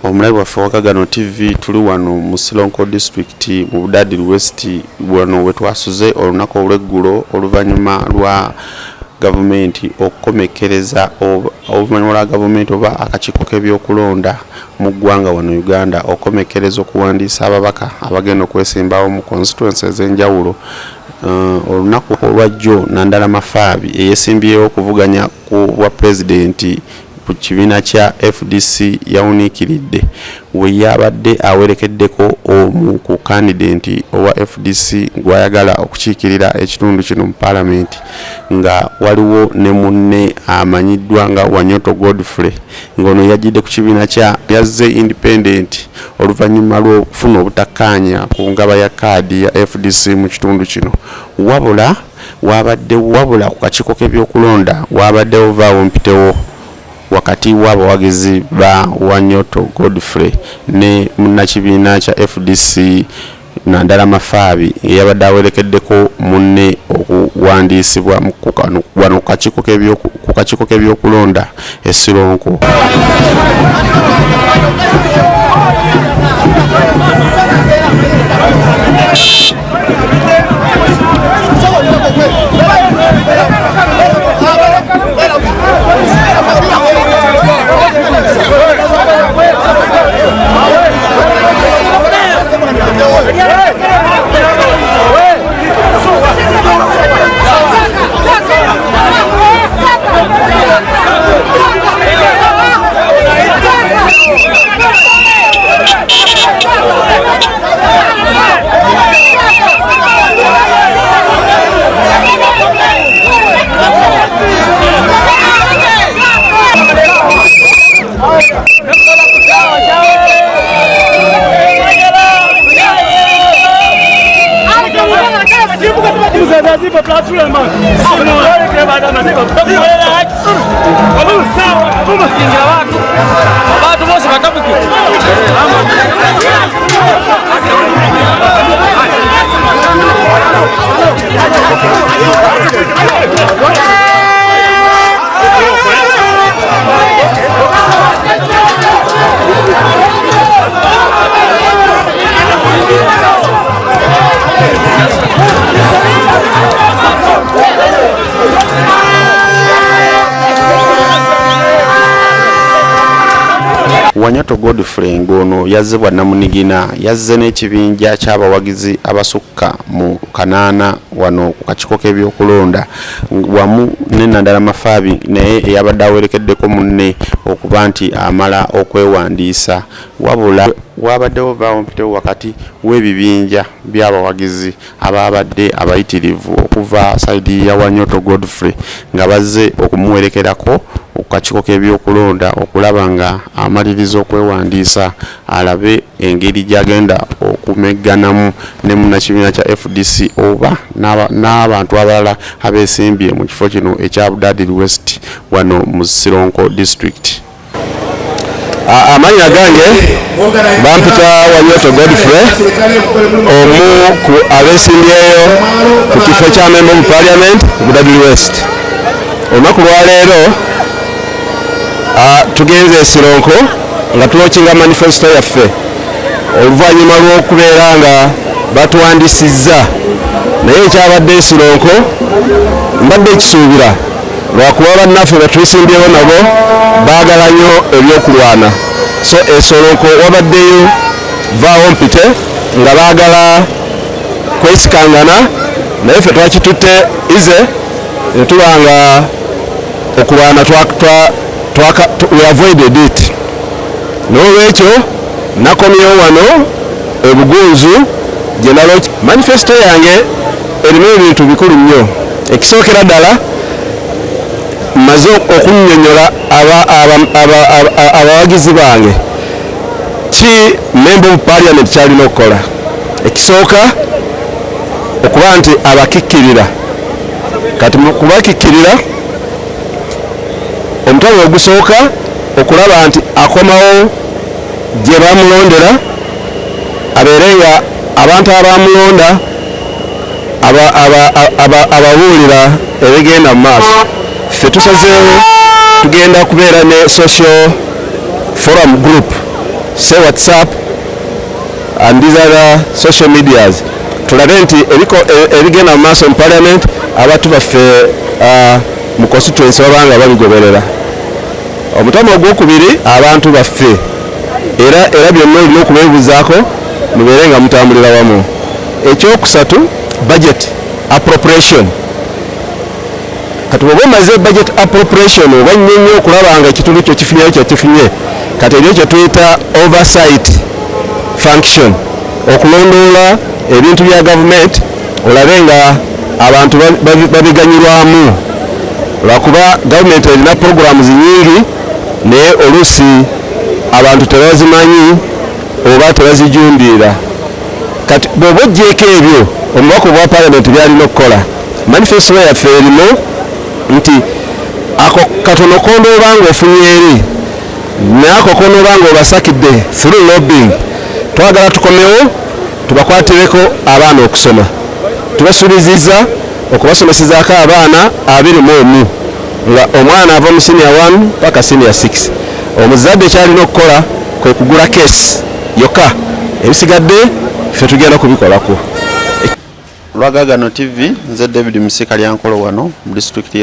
omulabi waffe Wakagano TV tuli wano mu Sironko District mu Budadiri West wano wetwasuze olunaku olw'eggulo oluvannyuma lwa gavumenti okukomekereza oluvannyuma lwa gavumenti oba akakiiko k'ebyokulonda mu ggwanga wano Uganda okukomekereza okuwandiisa ababaka abagenda okwesimbawo mu constituency ez'enjawulo. Olunaku olwajjo Nandala Mafaabi eyeesimbyewo okuvuganya ku bwa pulezidenti ku kibiina kya FDC yawuniikiridde we yabadde awerekeddeko omu ku kandidenti owa FDC gwayagala okukiikirira ekitundu kino mu paalamenti nga waliwo ne munne amanyiddwa nga Wanyoto Godfrey ng'ono yajjidde ku kibiina kya yazze independent oluvannyuma lw'okufuna obutakkaanya ku ngaba ya kaadi ya FDC mu kitundu kino wabula ku kakiiko k'ebyokulonda wabaddewo vaawo mpitewo wakati w'abawagizi ba Wanyoto Godfrey ne munnakibiina kya FDC Nandala Mafaabi eyabadde awerekeddeko munne okuwandiisibwa ku kakiiko k'ebyokulonda e Sironko. Wanyoto Godfrey ngono yazze bwa namunigina yazze n'ekibinja ky'abawagizi abasukka mu kanaana wano ku kakiiko k'ebyokulonda wamu ne Nandala Mafaabi naye eyabadde awerekeddeko munne okuba nti amala okwewandiisa wabula wabaddewo vaawo mpitewo wakati w'ebibinja by'abawagizi ababadde abayitirivu okuva saidi ya Wanyoto Godfrey nga bazze okumuwerekerako okakiiko k'ebyokulonda okulaba nga amaliriza okwewandiisa alabe engeri gy'agenda okumegganamu ne munnakibiina kya FDC oba n'abantu abalala abeesimbye mu kifo kino ekya Budadiri West wano mu Sironko District. Amannya gange bampita Wanyoto Godfrey omu ku abeesimbyeyo ku kifo kya Member of Parliament Budadiri West. Olunaku lwaleero tugenze Sironko nga tulokinga manifesto yaffe oluvannyuma lw'okubeera nga batuwandiisizza naye ekyabadde Sironko mbadde ekisuubira lwakuba bannaffe betuyisimbyewo nabo baagala nnyo ebyokulwana so Sironko wabaddeyo vaawo mpite nga baagala kwesikangana naye ffe twakitutte ize ne tuba nga okulwana we avoided it. N'olwekyo nakomyewo wano ebugunzu gye naloki manifesto yange erimu ebintu bikulu nnyo. Ekisookera ddala mmaze okunnyonnyola abawagizi bange ki Member of Parliament kyalina okukola. Ekisooka okuba nti abakikkirira kati mu kubakikkirira omutwe ogusooka okulaba nti akomawo gye bamulondera abeere nga abantu abamulonda ababuulira ebigenda mu maaso. Ffe tusazeewo tugenda kubeera ne social forum group say WhatsApp and these other social medias tulabe nti ebigenda mu maaso mu parliament abantu baffe mu constituency babanga babigoberera. Omutama ogwokubiri abantu baffe era byonna olina okubeebuuzaako mubeere nga mutambulira wamu. Ekyokusatu budget appropriation. Kati bw'oba omaze budget appropriation oba nnyo okulaba nga ekitundu kyo kifunyeyo kyekifunye, kati ebyo kye tuyita oversight function, okulondoola ebintu bya gavumenti olabe nga abantu babiganyirwamu, lwakuba gavumenti erina programs nyingi naye oluusi abantu tebazimanyi oba tebazijumbira. Kati bw'oba oggyeko ebyo omubaka obwa parliament byalina okukola, manifesto yaffe erimu nti ako katono kondooba nga ofunye eri naako kondooba nga obasakidde through lobbying, twagala tukomewo tubakwatireko abaana okusoma. Tubasuubizizza okubasomesizaako abaana 21 nga omwana ava mu senior 1 paka senior 6. Omuzadde kyalina okukola kwe kugula keesi yokka, ebisigadde ffe tugenda kubikolako. Lwagaagano TV nze David Musika lyankolo wano mu district